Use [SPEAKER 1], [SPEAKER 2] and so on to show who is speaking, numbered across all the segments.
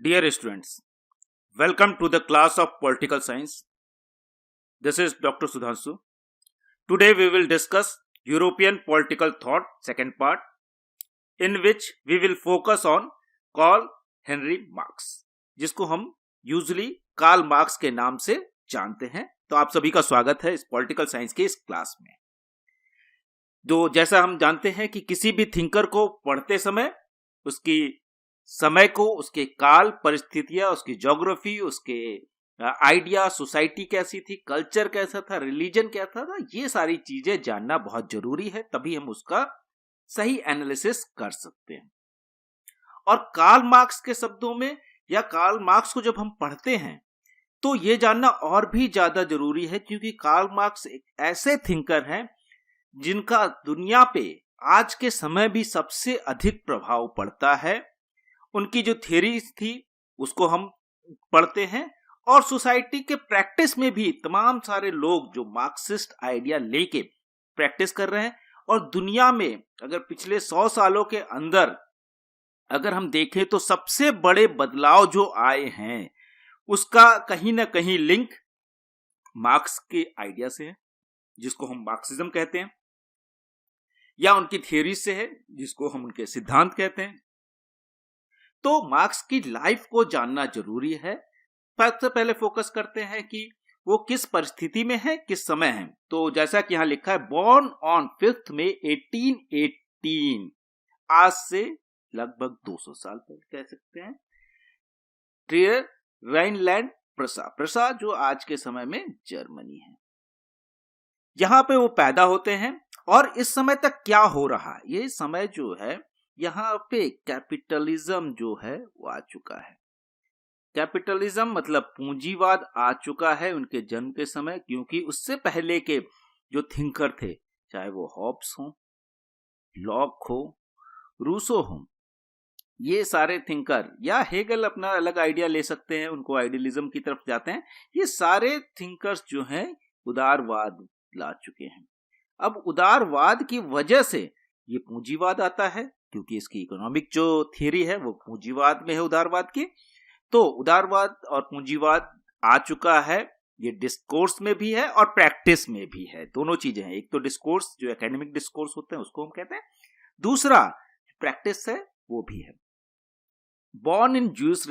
[SPEAKER 1] Dear students, welcome to the class of Political Science. This is Dr. Sudhanshu. Today we will discuss European Political Thought, second part, in which we will focus on Karl Henry Marx, जिसको हम usually Karl Marx के नाम से जानते हैं। तो आप सभी का स्वागत है इस पॉलिटिकल साइंस के इस क्लास में। तो जैसा हम जानते हैं कि किसी भी थिंकर को पढ़ते समय उसकी समय को, उसके काल, परिस्थितियां, उसकी ज्योग्राफी, उसके आइडिया, सोसाइटी कैसी थी, कल्चर कैसा था, रिलीजन क्या था, ये सारी चीजें जानना बहुत जरूरी है, तभी हम उसका सही एनालिसिस कर सकते हैं। और कार्ल मार्क्स के शब्दों में या कार्ल मार्क्स को जब हम पढ़ते हैं तो ये जानना और भी ज्यादा जरूरी है, क्योंकि कार्ल मार्क्स एक ऐसे थिंकर हैं जिनका दुनिया पे आज के समय भी सबसे अधिक प्रभाव पड़ता है। उनकी जो थ्योरीज थी उसको हम पढ़ते हैं और सोसाइटी के प्रैक्टिस में भी तमाम सारे लोग जो मार्क्सिस्ट आइडिया लेके प्रैक्टिस कर रहे हैं। और दुनिया में अगर पिछले 100 सालों के अंदर अगर हम देखें तो सबसे बड़े बदलाव जो आए हैं उसका कहीं ना कहीं लिंक मार्क्स के आइडिया से है, जिसको हम मार्क्सिज्म कहते हैं, या उनकी थ्योरी से है, जिसको हम उनके सिद्धांत कहते हैं। तो मार्क्स की लाइफ को जानना जरूरी है। सबसे पहले फोकस करते हैं कि वो किस परिस्थिति में है, किस समय है। तो जैसा कि यहां लिखा है, बॉर्न ऑन 5 मई 1818, आज से लगभग 200 साल पहले कह सकते हैं। ट्रियर राइनलैंड प्रसा जो आज के समय में जर्मनी है, यहां पे वो पैदा होते हैं। और इस समय तक क्या हो रहा है, ये समय जो है यहाँ पे कैपिटलिज्म जो है वो आ चुका है। कैपिटलिज्म मतलब पूंजीवाद आ चुका है उनके जन्म के समय, क्योंकि उससे पहले के जो थिंकर थे, चाहे वो हॉब्स हो, लॉक हो, रूसो हो, ये सारे थिंकर, या हेगल अपना अलग आइडिया ले सकते हैं, उनको आइडियलिज्म की तरफ जाते हैं। ये सारे थिंकर्स जो हैं उदारवाद ला चुके हैं। अब उदारवाद की वजह से ये पूंजीवाद आता है, क्योंकि इसकी इकोनॉमिक जो थ्योरी है वो पूंजीवाद में है, उदारवाद की। तो उदारवाद और पूंजीवाद आ चुका है, ये डिस्कोर्स में भी है और प्रैक्टिस में भी है, दोनों चीजें हैं। एक तो डिस्कोर्स जो एकेडमिक डिस्कोर्स होते हैं उसको हम कहते हैं, दूसरा प्रैक्टिस है वो भी है। बॉर्न इन ज्यूस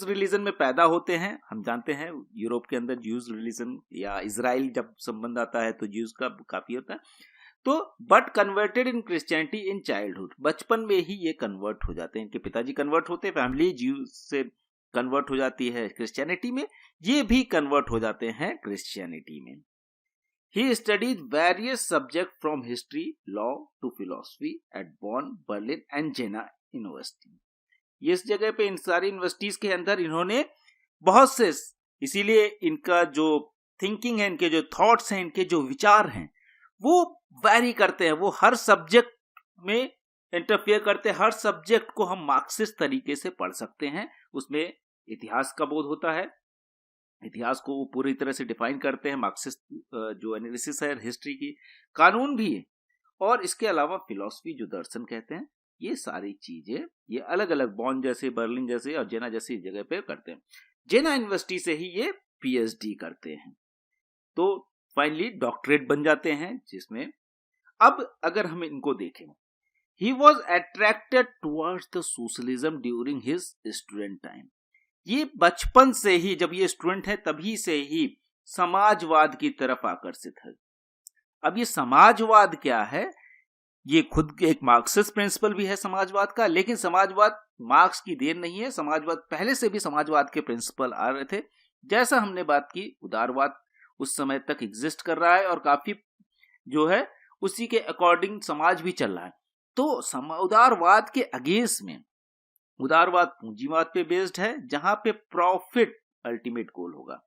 [SPEAKER 1] रिलीजन में पैदा होते हैं। हम जानते हैं यूरोप के अंदर ज्यूस रिलीजन या इजराइल जब संबंध आता है तो ज्यूस का काफी होता है। तो but converted in Christianity in childhood, बचपन में ही ये कन्वर्ट हो जाते हैं। इनके पिताजी कन्वर्ट होते हैं, फैमिली ज्यूज से कन्वर्ट हो जाती है क्रिश्चियनिटी में, ये भी कन्वर्ट हो जाते हैं क्रिश्चियनिटी में। He studies various subject from history, law to philosophy at Bonn, Berlin and Jena university. इस जगह पे इन सारी यूनिवर्सिटीज के अंदर इन्होंने बहुत से, इसीलिए इनका जो थिंकिंग है, इनके जो थॉट्स हैं, इनके जो विचार हैं वो वैरी करते हैं। वो हर सब्जेक्ट में इंटरफेयर करते हैं। हर सब्जेक्ट को हम मार्क्सिस्ट तरीके से पढ़ सकते हैं। उसमें इतिहास का बोध होता है, इतिहास को वो पूरी तरह से डिफाइन करते हैं, मार्क्सिस्ट जो एनालिसिस है हिस्ट्री की, कानून भी है, और इसके अलावा फिलॉसफी जो दर्शन कहते हैं, ये सारी चीजें ये अलग अलग बॉन जैसे, बर्लिन जैसे और जेना जैसी जगह पे करते हैं। जेना यूनिवर्सिटी से ही ये पीएचडी करते हैं, तो फाइनली डॉक्टरेट बन जाते हैं। जिसमें अब अगर हम इनको देखें, he was attracted towards the socialism during his student time. ये बचपन से ही, जब ये स्टूडेंट है तभी से ही समाजवाद की तरफ आकर्षित है। अब ये समाजवाद क्या है, ये खुद एक मार्क्सिस्ट प्रिंसिपल भी है समाजवाद का, लेकिन समाजवाद मार्क्स की देन नहीं है। समाजवाद पहले से भी समाजवाद के प्रिंसिपल आ रहे थे। जैसा हमने बात की, उदारवाद उस समय तक एग्जिस्ट कर रहा है और काफी जो है उसी के अकॉर्डिंग समाज भी चल रहा है। तो उदारवाद के अगेंस्ट में, उदारवाद पूंजीवाद पे बेस्ड है, जहां पे प्रॉफिट अल्टीमेट गोल होगा।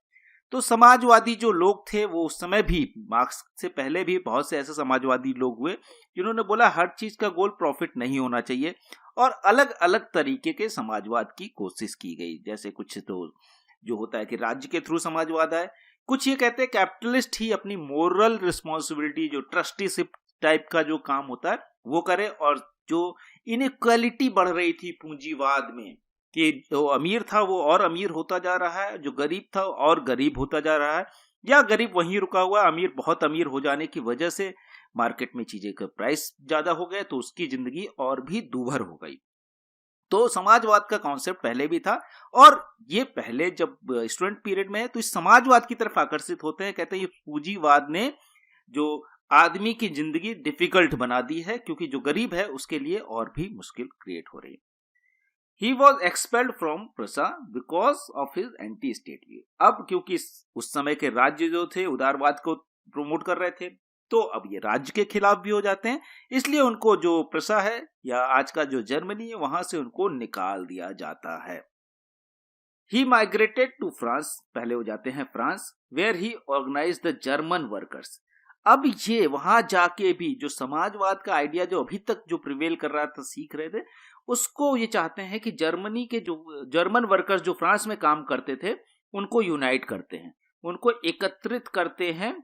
[SPEAKER 1] तो समाजवादी जो लोग थे वो उस समय भी, मार्क्स से पहले भी बहुत से ऐसे समाजवादी लोग हुए जिन्होंने बोला हर चीज का गोल प्रॉफिट नहीं होना चाहिए, और अलग अलग तरीके के समाजवाद की कोशिश की गई। जैसे कुछ तो जो होता है कि राज्य के थ्रू समाजवाद आए, कुछ ये कहते हैं कैपिटलिस्ट ही अपनी मोरल रिस्पॉन्सिबिलिटी, जो ट्रस्टीशिप टाइप का जो काम होता है वो करे, और जो इनइक्वालिटी बढ़ रही थी पूंजीवाद में, कि जो अमीर था वो और अमीर होता जा रहा है, जो गरीब था और गरीब होता जा रहा है, या गरीब वहीं रुका हुआ, अमीर बहुत अमीर हो जाने की वजह से मार्केट में चीजें का प्राइस ज्यादा हो गए तो उसकी जिंदगी और भी दूभर हो गई। तो समाजवाद का कॉन्सेप्ट पहले भी था, और ये पहले जब स्टूडेंट पीरियड में है तो इस समाजवाद की तरफ आकर्षित होते हैं। कहते हैं ये पूंजीवाद ने जो आदमी की जिंदगी डिफिकल्ट बना दी है, क्योंकि जो गरीब है उसके लिए और भी मुश्किल क्रिएट हो रही है। He was expelled from Prussia because of his anti-state view। अब क्योंकि उस समय के राज्य जो थे उदारवाद को प्रमोट कर रहे थे, तो अब ये राज्य के खिलाफ भी हो जाते हैं, इसलिए उनको जो प्रसा है या आज का जो जर्मनी है वहां से उनको निकाल दिया जाता है। He migrated to France, पहले हो जाते हैं France, where he organized the German workers। अब ये वहां जाके भी जो समाजवाद का आइडिया जो अभी तक जो प्रिवेल कर रहा था, सीख रहे थे, उसको ये चाहते हैं कि जर्मनी के जो जर्मन वर्कर्स जो फ्रांस में काम करते थे उनको यूनाइट करते हैं, उनको एकत्रित करते हैं।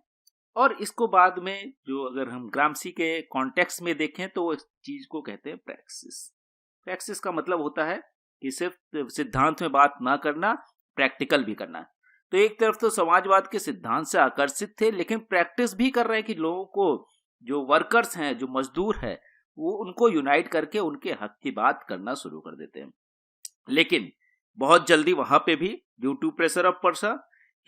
[SPEAKER 1] और इसको बाद में जो अगर हम ग्रामसी के कॉन्टेक्स्ट में देखें तो इस चीज को कहते हैं प्रैक्सिस। प्रैक्सिस का मतलब होता है कि सिर्फ सिद्धांत में बात ना करना, प्रैक्टिकल भी करना। तो एक तरफ तो समाजवाद के सिद्धांत से आकर्षित थे, लेकिन प्रैक्टिस भी कर रहे हैं कि लोगों को, जो वर्कर्स हैं, जो मजदूर है, वो उनको यूनाइट करके उनके हक की बात करना शुरू कर देते हैं। लेकिन बहुत जल्दी वहां पे भी due to pressure of Prussia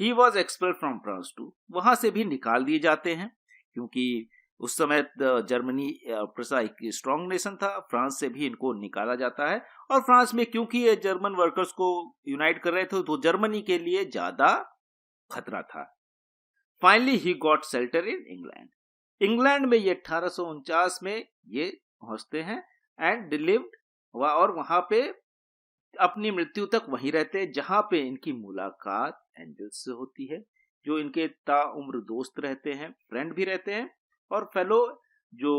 [SPEAKER 1] he was expelled from France too, वहां से भी निकाल दिए जाते हैं, क्योंकि उस समय जर्मनी प्रसा एक स्ट्रॉन्ग नेशन था, फ्रांस से भी इनको निकाला जाता है। और फ्रांस में क्योंकि ये जर्मन वर्कर्स को यूनाइट कर रहे थे तो जर्मनी के लिए ज्यादा खतरा था। Finally he got shelter in England. England में ये 1849 में ये पहुंचते हैं एंड डिलीव्ड, और वहां पे अपनी मृत्यु तक वहीं रहते हैं, जहां पे इनकी मुलाकात एंजल्स से होती है, जो इनके ताउम्र दोस्त रहते हैं, फ्रेंड भी रहते हैं, और फेलो जो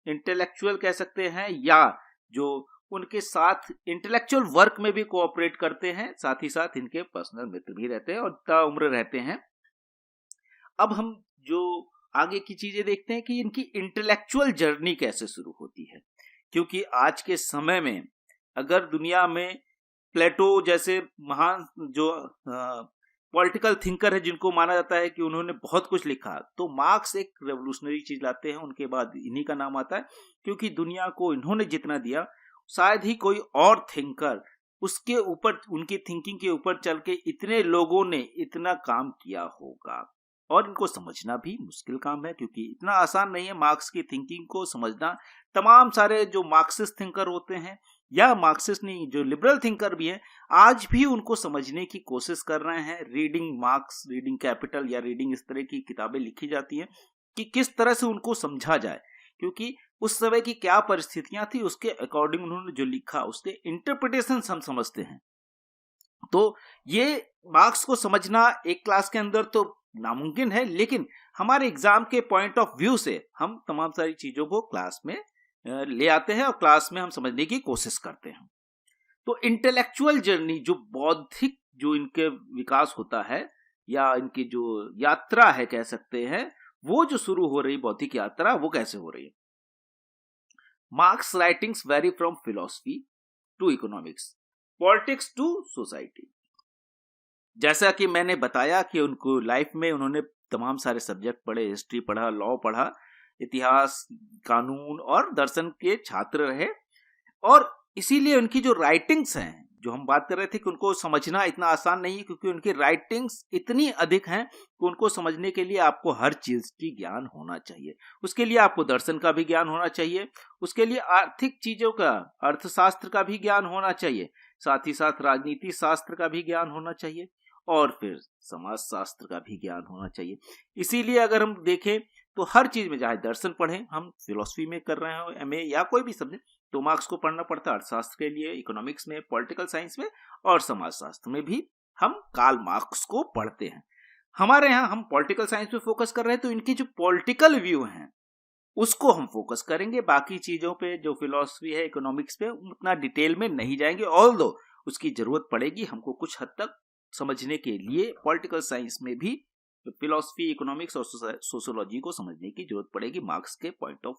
[SPEAKER 1] इंटेलेक्चुअल कह सकते हैं, या जो उनके साथ इंटेलेक्चुअल वर्क में भी कोऑपरेट करते हैं, साथ ही साथ इनके पर्सनल मित्र भी रहते हैं और ताउम्र रहते हैं। अब हम जो आगे की चीजें देखते हैं कि इनकी इंटेलेक्चुअल जर्नी कैसे शुरू होती है, क्योंकि आज के समय में अगर दुनिया में प्लेटो जैसे महान जो पॉलिटिकल थिंकर है, जिनको माना जाता है कि उन्होंने बहुत कुछ लिखा, तो मार्क्स एक रेवोल्यूशनरी चीज लाते हैं, उनके बाद इन्हीं का नाम आता है, क्योंकि दुनिया को इन्होंने जितना दिया शायद ही कोई और थिंकर उसके ऊपर, उनकी थिंकिंग के ऊपर चल के इतने लोगों ने इतना काम किया होगा। और इनको समझना भी मुश्किल काम है, क्योंकि इतना आसान नहीं है मार्क्स की थिंकिंग को समझना। तमाम सारे जो मार्क्सिस्ट थिंकर होते हैं, या मार्क्सिस्ट नहीं, जो लिबरल थिंकर भी हैं, आज भी उनको समझने की कोशिश कर रहे हैं। रीडिंग मार्क्स, रीडिंग कैपिटल या रीडिंग इस तरह की किताबें लिखी जाती हैं कि किस तरह से उनको समझा जाए, क्योंकि उस समय की क्या परिस्थितियां थी उसके अकॉर्डिंग उन्होंने जो लिखा उसके इंटरप्रिटेशन हम समझते हैं। तो ये मार्क्स को समझना एक क्लास के अंदर तो नामुमकिन है, लेकिन हमारे एग्जाम के पॉइंट ऑफ व्यू से हम तमाम सारी चीजों को क्लास में ले आते हैं और क्लास में हम समझने की कोशिश करते हैं। तो इंटेलेक्चुअल जर्नी, जो बौद्धिक जो इनके विकास होता है या इनकी जो यात्रा है कह सकते हैं, वो जो शुरू हो रही बौद्धिक यात्रा, वो कैसे हो रही है। Marx writings vary from philosophy to economics, politics to society. जैसा कि मैंने बताया कि उनको लाइफ में उन्होंने तमाम सारे सब्जेक्ट पढ़े, हिस्ट्री पढ़ा, लॉ पढ़ा, इतिहास, कानून और दर्शन के छात्र रहे, और इसीलिए उनकी जो राइटिंग्स हैं, जो हम बात कर रहे थे कि उनको समझना इतना आसान नहीं है, क्योंकि उनकी राइटिंग्स इतनी अधिक हैं कि उनको समझने के लिए आपको हर चीज की ज्ञान होना चाहिए। उसके लिए आपको दर्शन का भी ज्ञान होना चाहिए, उसके लिए आर्थिक चीजों का, अर्थशास्त्र का भी ज्ञान होना चाहिए, साथ ही साथ राजनीति शास्त्र का भी ज्ञान होना चाहिए, और फिर समाज शास्त्र का भी ज्ञान होना चाहिए। इसीलिए अगर हम देखें तो हर चीज में, चाहे दर्शन पढ़ें, हम फिलॉसफी में कर रहे हो एमए या कोई भी सब्जेक्ट, तो मार्क्स को पढ़ना पड़ता है। अर्थशास्त्र के लिए, इकोनॉमिक्स में, पॉलिटिकल साइंस में और समाज शास्त्र में भी हम कार्ल मार्क्स को पढ़ते हैं। हमारे यहाँ हम पॉलिटिकल साइंस पे फोकस कर रहे हैं, तो इनकी जो पॉलिटिकल व्यू हैं उसको हम फोकस करेंगे। बाकी चीजों पे जो फिलॉसफी है, इकोनॉमिक्स पे, उतना डिटेल में नहीं जाएंगे, ऑल्दो उसकी जरूरत पड़ेगी हमको कुछ हद तक समझने के लिए। पॉलिटिकल साइंस में भी फिलॉसफी, इकोनॉमिक्स और सोशियोलॉजी को समझने की जरूरत पड़ेगी मार्क्स के पॉइंट ऑफ